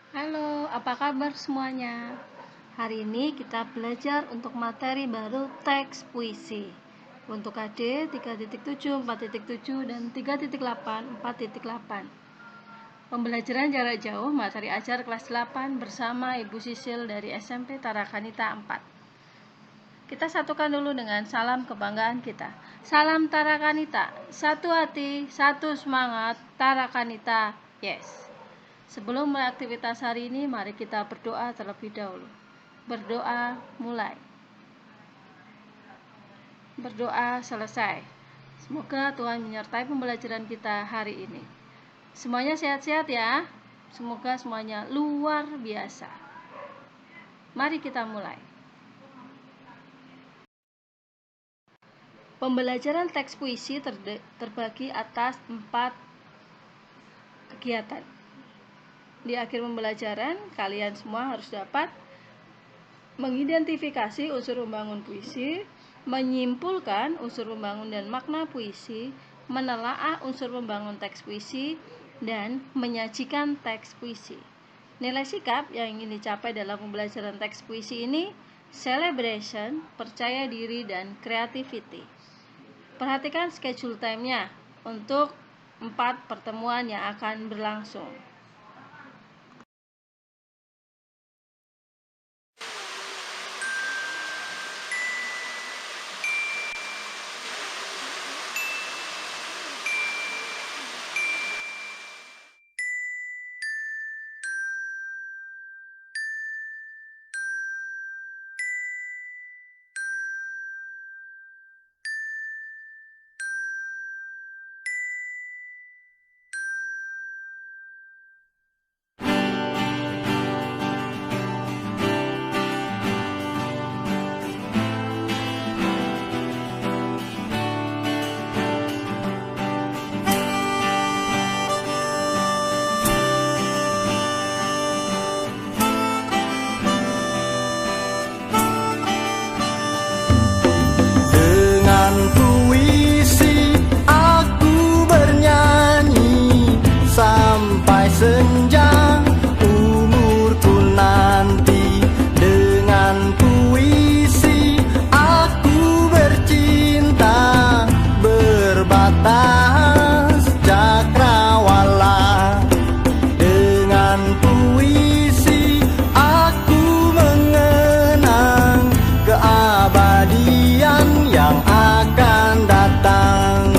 Halo, apa kabar semuanya? Hari ini kita belajar untuk materi baru teks puisi untuk KD 3.7, 4.7, dan 3.8, 4.8. Pembelajaran jarak jauh materi ajar kelas 8 bersama Ibu Sisil dari SMP Tarakanita 4. Kita satukan dulu dengan salam kebanggaan kita. Salam Tarakanita, satu hati, satu semangat, Tarakanita, yes. Sebelum mulai aktivitas hari ini, mari kita berdoa terlebih dahulu. Berdoa mulai. Berdoa selesai. Semoga Tuhan menyertai pembelajaran kita hari ini. Semuanya sehat-sehat ya. Semoga semuanya luar biasa. Mari kita mulai. Pembelajaran teks puisi terbagi atas 4 kegiatan. Di akhir pembelajaran, kalian semua harus dapat mengidentifikasi unsur pembangun puisi, menyimpulkan unsur pembangun dan makna puisi, menelaah unsur pembangun teks puisi, dan menyajikan teks puisi. Nilai sikap yang ingin dicapai dalam pembelajaran teks puisi ini, celebration, percaya diri, dan creativity. Perhatikan schedule time-nya untuk 4 pertemuan yang akan berlangsung. Senja umurku nanti, dengan puisi aku bercinta, berbatas cakrawala. Dengan puisi aku mengenang keabadian yang akan datang.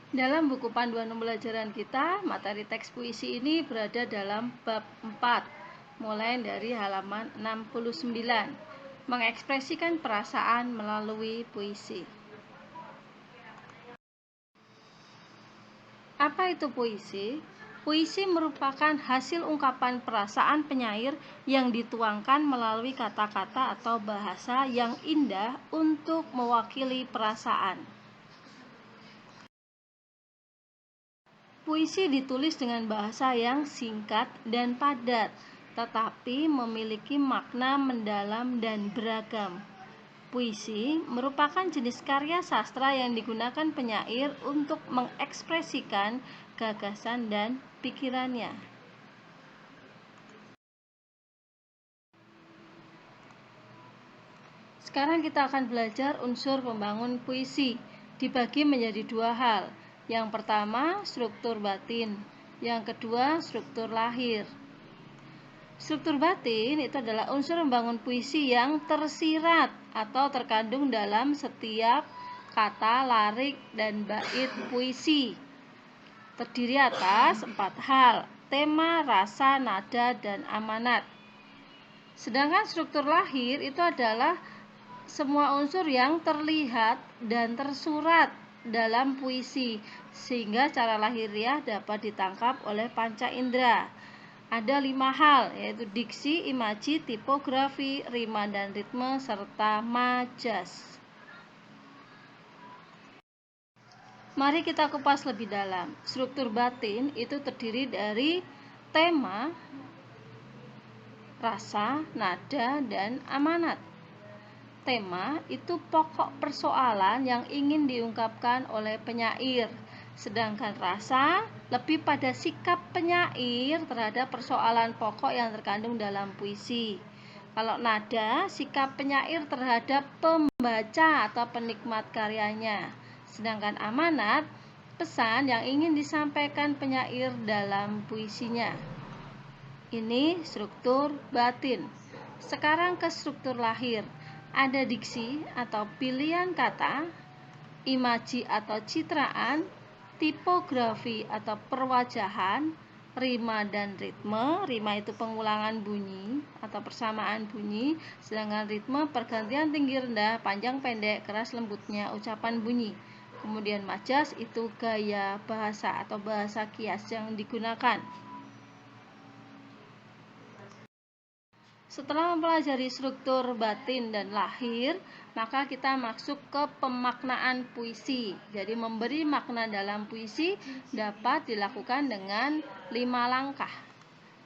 Dalam buku panduan pembelajaran kita, materi teks puisi ini berada dalam bab 4, mulai dari halaman 69, mengekspresikan perasaan melalui puisi. Apa itu puisi? Puisi merupakan hasil ungkapan perasaan penyair yang dituangkan melalui kata-kata atau bahasa yang indah untuk mewakili perasaan. Puisi ditulis dengan bahasa yang singkat dan padat, tetapi memiliki makna mendalam dan beragam. Puisi merupakan jenis karya sastra yang digunakan penyair untuk mengekspresikan gagasan dan pikirannya. Sekarang kita akan belajar unsur pembangun puisi, dibagi menjadi dua hal. Yang pertama, struktur batin. Yang kedua, struktur lahir. Struktur batin itu adalah unsur membangun puisi yang tersirat atau terkandung dalam setiap kata, larik, dan bait puisi. Terdiri atas 4 hal: tema, rasa, nada, dan amanat. Sedangkan struktur lahir itu adalah semua unsur yang terlihat dan tersurat dalam puisi, sehingga secara lahiriah dapat ditangkap oleh panca indera. Ada 5 hal, yaitu diksi, imaji, tipografi, rima dan ritme, serta majas. Mari kita kupas lebih dalam. Struktur batin itu terdiri dari tema, rasa, nada, dan amanat. Tema itu pokok persoalan yang ingin diungkapkan oleh penyair, sedangkan rasa lebih pada sikap penyair terhadap persoalan pokok yang terkandung dalam puisi. Kalau nada, sikap penyair terhadap pembaca atau penikmat karyanya. Sedangkan amanat, pesan yang ingin disampaikan penyair dalam puisinya. Ini struktur batin. Sekarang ke struktur lahir. Ada diksi atau pilihan kata, imaji atau citraan, tipografi atau perwajahan, rima dan ritme. Rima itu pengulangan bunyi atau persamaan bunyi, sedangkan ritme pergantian tinggi rendah, panjang pendek, keras lembutnya ucapan bunyi. Kemudian majas itu gaya bahasa atau bahasa kias yang digunakan. Setelah mempelajari struktur batin dan lahir, maka kita masuk ke pemaknaan puisi. Jadi memberi makna dalam puisi dapat dilakukan dengan 5 langkah.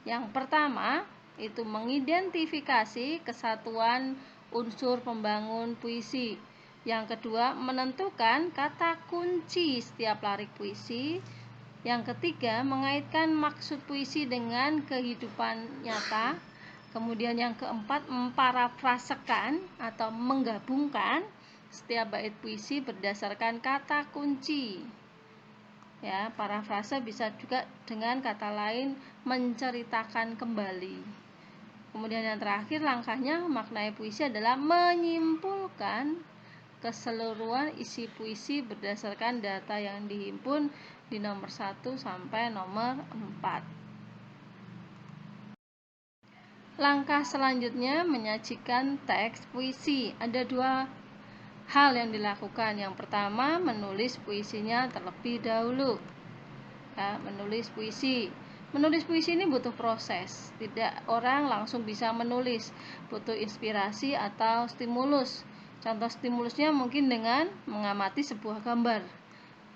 Yang pertama, itu mengidentifikasi kesatuan unsur pembangun puisi. Yang kedua, menentukan kata kunci setiap lirik puisi. Yang ketiga, mengaitkan maksud puisi dengan kehidupan nyata. Kemudian yang keempat, memparafrasekan atau menggabungkan setiap bait puisi berdasarkan kata kunci. Ya, parafrase bisa juga dengan kata lain menceritakan kembali. Kemudian yang terakhir, langkahnya memaknai puisi adalah menyimpulkan keseluruhan isi puisi berdasarkan data yang dihimpun di nomor 1 sampai nomor 4. Langkah selanjutnya menyajikan teks puisi. Ada 2 hal yang dilakukan. Yang pertama, menulis puisinya terlebih dahulu. Ya, menulis puisi. Menulis puisi ini butuh proses. Tidak orang langsung bisa menulis. Butuh inspirasi atau stimulus. Contoh stimulusnya mungkin dengan mengamati sebuah gambar.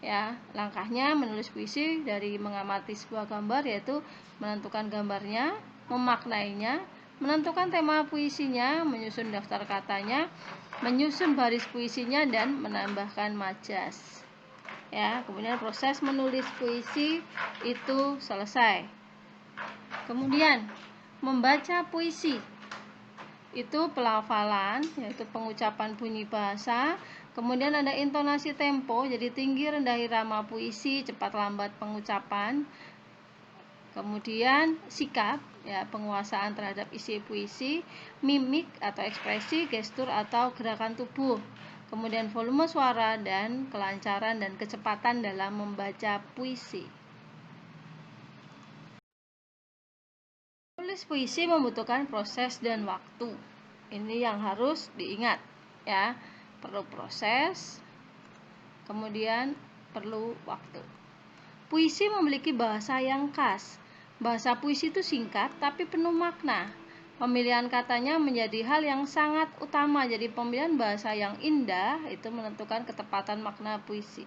Ya, langkahnya menulis puisi dari mengamati sebuah gambar, yaitu menentukan gambarnya, memaknainya, menentukan tema puisinya, menyusun daftar katanya, menyusun baris puisinya, dan menambahkan majas. Ya, kemudian proses menulis puisi itu selesai. Kemudian membaca puisi itu pelafalan, yaitu pengucapan bunyi bahasa. Kemudian ada intonasi tempo, jadi tinggi rendah irama puisi, cepat lambat pengucapan. Kemudian sikap, ya, penguasaan terhadap isi puisi, mimik atau ekspresi, gestur atau gerakan tubuh. kemudian volume suara, dan kelancaran dan kecepatan dalam membaca puisi. Menulis puisi membutuhkan proses dan waktu. Ini yang harus diingat ya. Perlu proses, kemudian perlu waktu. Puisi memiliki bahasa yang khas. Bahasa puisi itu singkat tapi penuh makna. Pemilihan katanya menjadi hal yang sangat utama. Jadi pemilihan bahasa yang indah itu menentukan ketepatan makna puisi.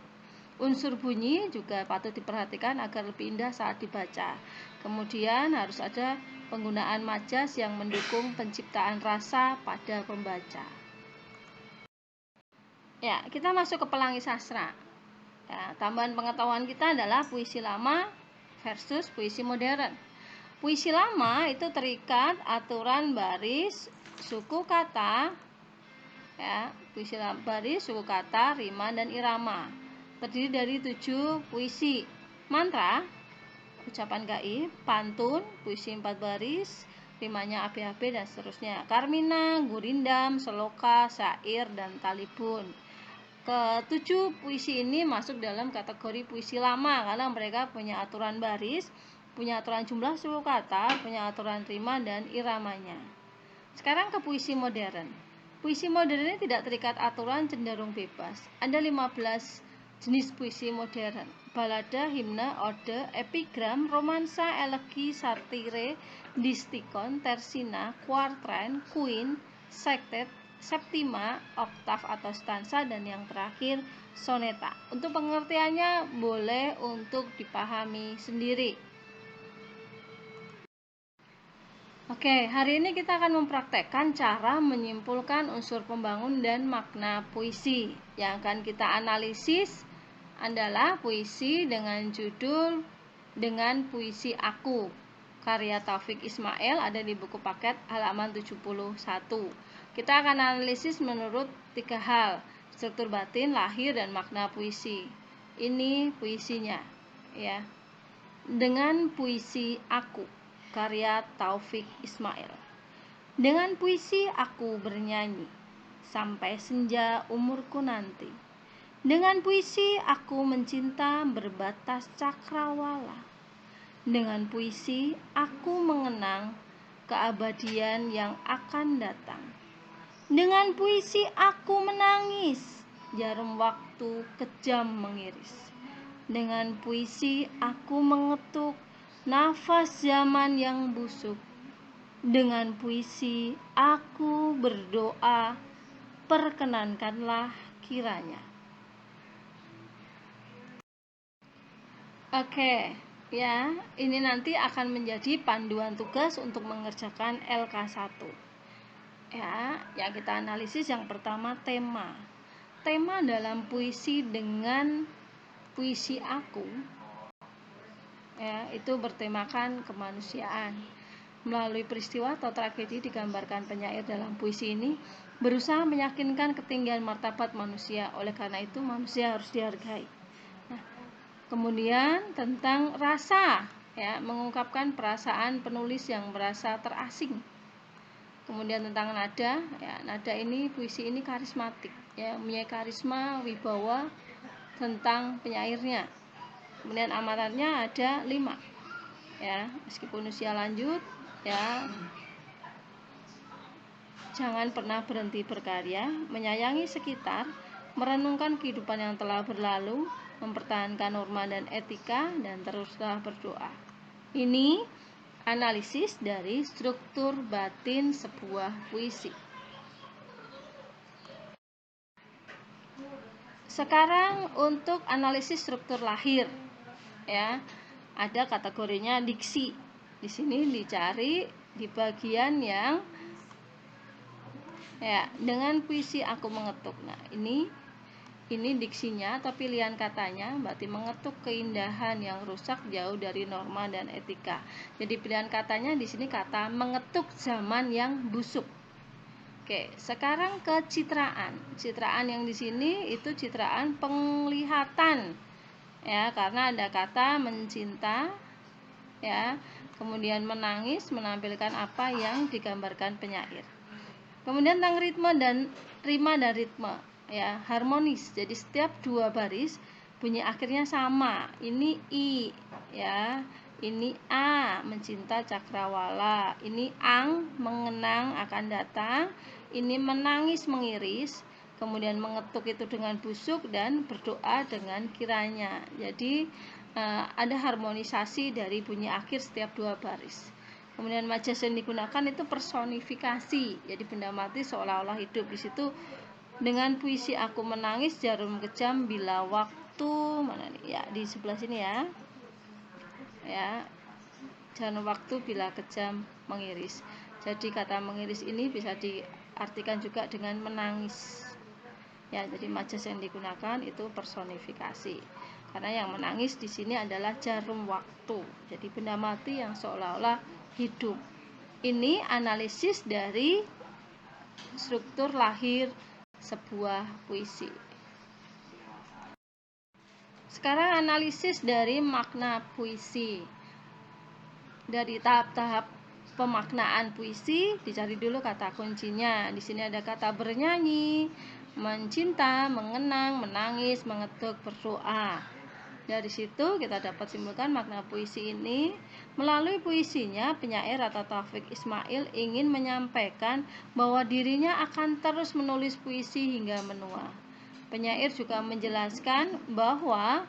Unsur bunyi juga patut diperhatikan agar lebih indah saat dibaca. Kemudian harus ada penggunaan majas yang mendukung penciptaan rasa pada pembaca. Ya, kita masuk ke Pelangi Sastra. Ya, tambahan pengetahuan kita adalah puisi lama versus puisi modern. Puisi lama itu terikat aturan baris, suku kata, ya, puisi baris, suku kata, rima, dan irama. Terdiri dari 7 puisi: mantra, ucapan gaib, pantun, puisi 4 baris, rimanya abe-abe, dan seterusnya. Karmina, gurindam, seloka, syair, dan talibun. Ketujuh puisi ini masuk dalam kategori puisi lama karena mereka punya aturan baris, punya aturan jumlah suku kata, punya aturan rima dan iramanya. Sekarang ke puisi modern. Puisi modern ini tidak terikat aturan, cenderung bebas. Ada 15 jenis puisi modern: balada, himne, ode, epigram, romansa, elegi, satire, distikon, tersina, kuartren, queen, sektet, septima, oktav atau stansa, dan yang terakhir soneta. Untuk pengertiannya boleh untuk dipahami sendiri. Oke, hari ini kita akan mempraktekkan cara menyimpulkan unsur pembangun dan makna puisi. Yang akan kita analisis adalah puisi dengan judul Dengan Puisi Aku, karya Taufik Ismail, ada di buku paket halaman 71. Kita akan analisis menurut 3 hal: struktur batin, lahir, dan makna puisi. Ini puisinya ya. Dengan Puisi Aku, karya Taufik Ismail. Dengan puisi aku bernyanyi sampai senja umurku nanti. Dengan puisi aku mencinta berbatas cakrawala. Dengan puisi aku mengenang keabadian yang akan datang. Dengan puisi aku menangis, jarum waktu kejam mengiris. Dengan puisi aku mengetuk nafas zaman yang busuk. Dengan puisi aku berdoa, perkenankanlah kiranya. Oke, ya, ini nanti akan menjadi panduan tugas untuk mengerjakan LK1. Ya, yang kita analisis yang pertama tema. Tema dalam puisi Dengan Puisi Aku ya, itu bertemakan kemanusiaan. Melalui peristiwa atau tragedi digambarkan penyair dalam puisi ini berusaha meyakinkan ketinggian martabat manusia. Oleh karena itu manusia harus dihargai. Nah, kemudian tentang rasa ya, mengungkapkan perasaan penulis yang merasa terasing. Kemudian tentang nada ya, nada ini puisi ini karismatik ya, mempunyai karisma, wibawa tentang penyairnya. Kemudian amarannya ada 5 ya, meskipun usia lanjut ya, jangan pernah berhenti berkarya, menyayangi sekitar, merenungkan kehidupan yang telah berlalu, mempertahankan norma dan etika, dan teruslah berdoa. Ini analisis dari struktur batin sebuah puisi. Sekarang untuk analisis struktur lahir ya, ada kategorinya diksi. Di sini dicari di bagian yang ya, dengan puisi aku mengetuk. Nah, ini diksinya atau pilihan katanya, berarti mengetuk keindahan yang rusak jauh dari norma dan etika. Jadi pilihan katanya di sini kata mengetuk zaman yang busuk. Oke, sekarang ke citraan. Citraan yang di sini itu citraan penglihatan. Ya, karena ada kata mencinta ya, kemudian menangis, menampilkan apa yang digambarkan penyair. Kemudian tentang ritme dan rima dan ritme. ya, harmonis. Jadi setiap dua baris bunyi akhirnya sama. Ini I, ya. Ini A, mencinta cakrawala. Ini ang, mengenang akan datang. Ini menangis mengiris. Kemudian mengetuk itu dengan busuk dan berdoa dengan kiranya. Jadi ada harmonisasi dari bunyi akhir setiap dua baris. Kemudian majas yang digunakan itu personifikasi. Jadi benda mati seolah-olah hidup. Di situ dengan puisi aku menangis jarum kejam bila waktu, mana nih? Ya, di sebelah sini ya. Ya. Jarum waktu bila kejam mengiris. Jadi kata mengiris ini bisa diartikan juga dengan menangis. Ya, jadi majas yang digunakan itu personifikasi. Karena yang menangis di sini adalah jarum waktu. Jadi benda mati yang seolah-olah hidup. Ini analisis dari struktur lahir sebuah puisi. Sekarang analisis dari makna puisi. Dari tahap-tahap pemaknaan puisi, dicari dulu kata kuncinya. Di sini ada kata bernyanyi, mencinta, mengenang, menangis, mengetuk, berdoa. Dari situ kita dapat simpulkan makna puisi ini. Melalui puisinya, penyair atau Taufik Ismail ingin menyampaikan bahwa dirinya akan terus menulis puisi hingga menua. Penyair juga menjelaskan bahwa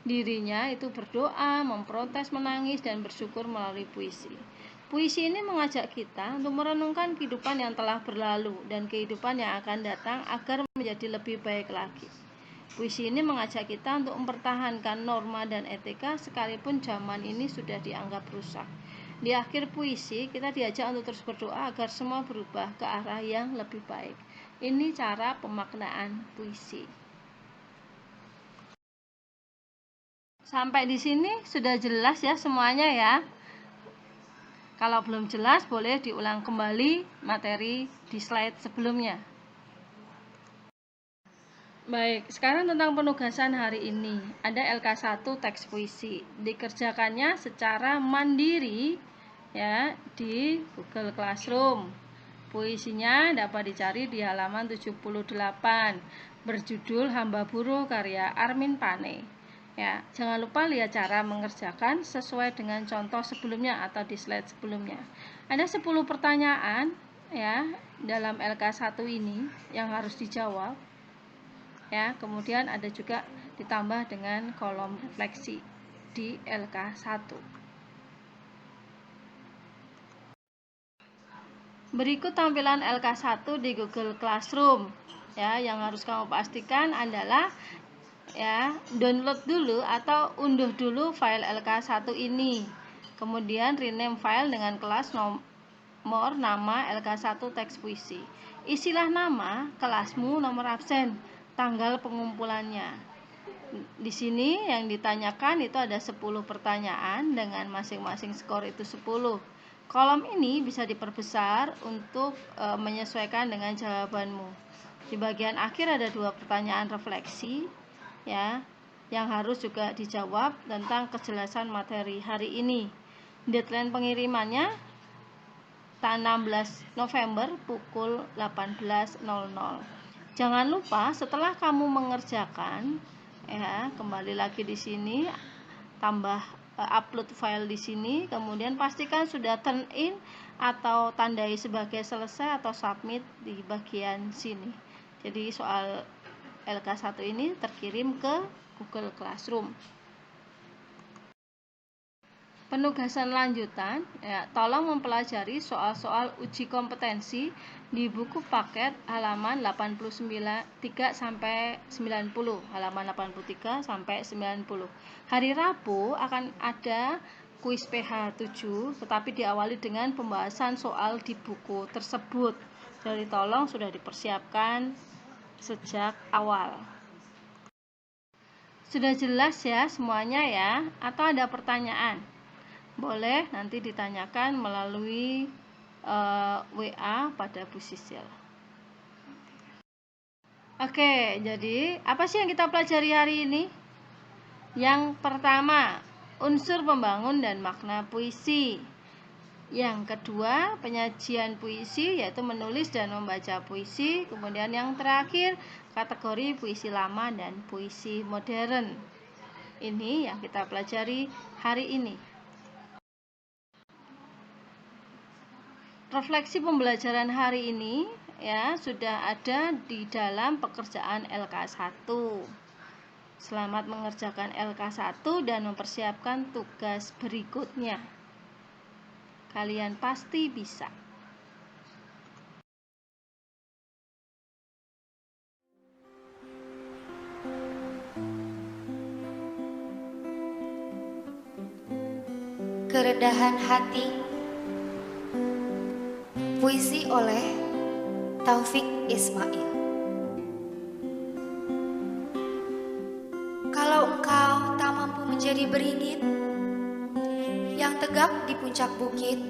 dirinya itu berdoa, memprotes, menangis, dan bersyukur melalui puisi. Puisi ini mengajak kita untuk merenungkan kehidupan yang telah berlalu dan kehidupan yang akan datang agar menjadi lebih baik lagi. Puisi ini mengajak kita untuk mempertahankan norma dan etika sekalipun zaman ini sudah dianggap rusak. Di akhir puisi, kita diajak untuk terus berdoa agar semua berubah ke arah yang lebih baik. Ini cara pemaknaan puisi. Sampai di sini sudah jelas ya semuanya ya. Kalau belum jelas boleh diulang kembali materi di slide sebelumnya. Baik, sekarang tentang penugasan hari ini. Ada LK1 teks puisi. Dikerjakannya secara mandiri ya di Google Classroom. Puisinya dapat dicari di halaman 78 berjudul Hamba Buruh karya Armin Pane. Ya, jangan lupa lihat cara mengerjakan sesuai dengan contoh sebelumnya atau di slide sebelumnya. Ada 10 pertanyaan ya dalam LK1 ini yang harus dijawab. Ya, kemudian ada juga ditambah dengan kolom refleksi di LK1. Berikut tampilan LK1 di Google Classroom. Ya, yang harus kamu pastikan adalah ya, download dulu atau unduh dulu file LK1 ini. Kemudian rename file dengan kelas nomor nama LK1 teks puisi. Isilah nama, kelasmu, nomor absen, tanggal pengumpulannya. Di sini yang ditanyakan itu ada 10 pertanyaan dengan masing-masing skor itu 10. Kolom ini bisa diperbesar untuk menyesuaikan dengan jawabanmu. Di bagian akhir ada 2 pertanyaan refleksi ya, yang harus juga dijawab tentang kejelasan materi hari ini. Deadline pengirimannya tanggal 16 November pukul 18.00. Jangan lupa setelah kamu mengerjakan ya, kembali lagi di sini tambah upload file di sini, kemudian pastikan sudah turn in atau tandai sebagai selesai atau submit di bagian sini. Jadi soal LK1 ini terkirim ke Google Classroom. Penugasan lanjutan, ya, tolong mempelajari soal-soal uji kompetensi di buku paket halaman 83 sampai 90, halaman 83 sampai 90. Hari Rabu akan ada kuis PH 7, tetapi diawali dengan pembahasan soal di buku tersebut. Jadi tolong sudah dipersiapkan sejak awal. Sudah jelas ya semuanya ya, atau ada pertanyaan? Boleh nanti ditanyakan melalui WA pada Bu Sisil. Oke, jadi apa sih yang kita pelajari hari ini? Yang pertama, unsur pembangun dan makna puisi. Yang kedua, penyajian puisi, yaitu menulis dan membaca puisi. Kemudian yang terakhir, kategori puisi lama dan puisi modern. Ini yang kita pelajari hari ini. Refleksi pembelajaran hari ini ya sudah ada di dalam pekerjaan LK1. Selamat mengerjakan LK1 dan mempersiapkan tugas berikutnya. Kalian pasti bisa. Kerendahan Hati. Puisi oleh Taufik Ismail. Kalau engkau tak mampu menjadi beringin yang tegak di puncak bukit,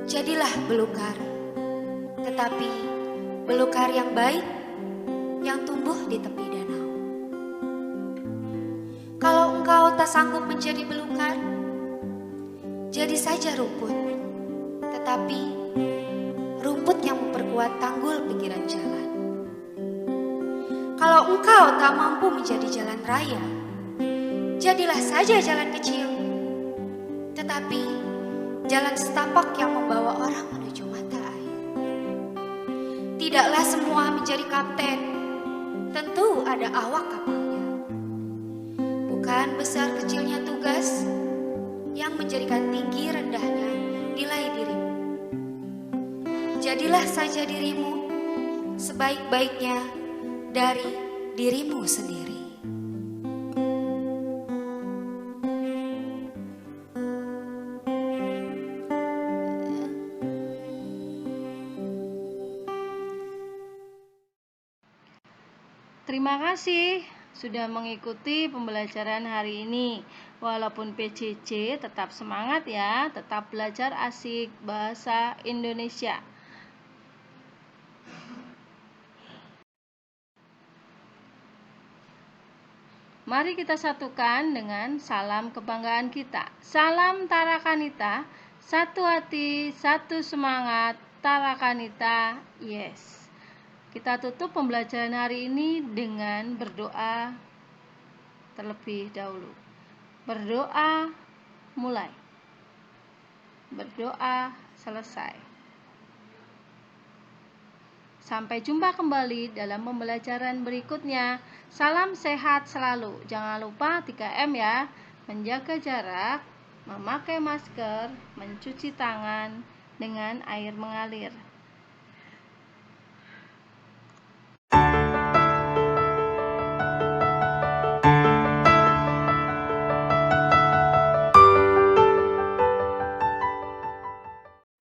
jadilah belukar, tetapi belukar yang baik yang tumbuh di tepi danau. Kalau engkau tak sanggup menjadi belukar, jadi saja rumput, tetapi rumput yang memperkuat tanggul pinggiran jalan. Kalau engkau tak mampu menjadi jalan raya, jadilah saja jalan kecil, tetapi jalan setapak yang membawa orang menuju mata air. Tidaklah semua menjadi kapten, tentu ada awak kapalnya. Bukan besar kecilnya tugas yang menjadikan tinggi rendahnya nilai dirimu. Jadilah saja dirimu sebaik-baiknya dari dirimu sendiri. Terima kasih sudah mengikuti pembelajaran hari ini. Walaupun PJJ, tetap semangat ya, tetap belajar asik bahasa Indonesia. Mari kita satukan dengan salam kebanggaan kita. Salam Tarakanita, satu hati, satu semangat, Tarakanita, yes. Kita tutup pembelajaran hari ini dengan berdoa terlebih dahulu. Berdoa mulai. Berdoa selesai. Sampai jumpa kembali dalam pembelajaran berikutnya. Salam sehat selalu. Jangan lupa 3M ya. Menjaga jarak, memakai masker, mencuci tangan dengan air mengalir.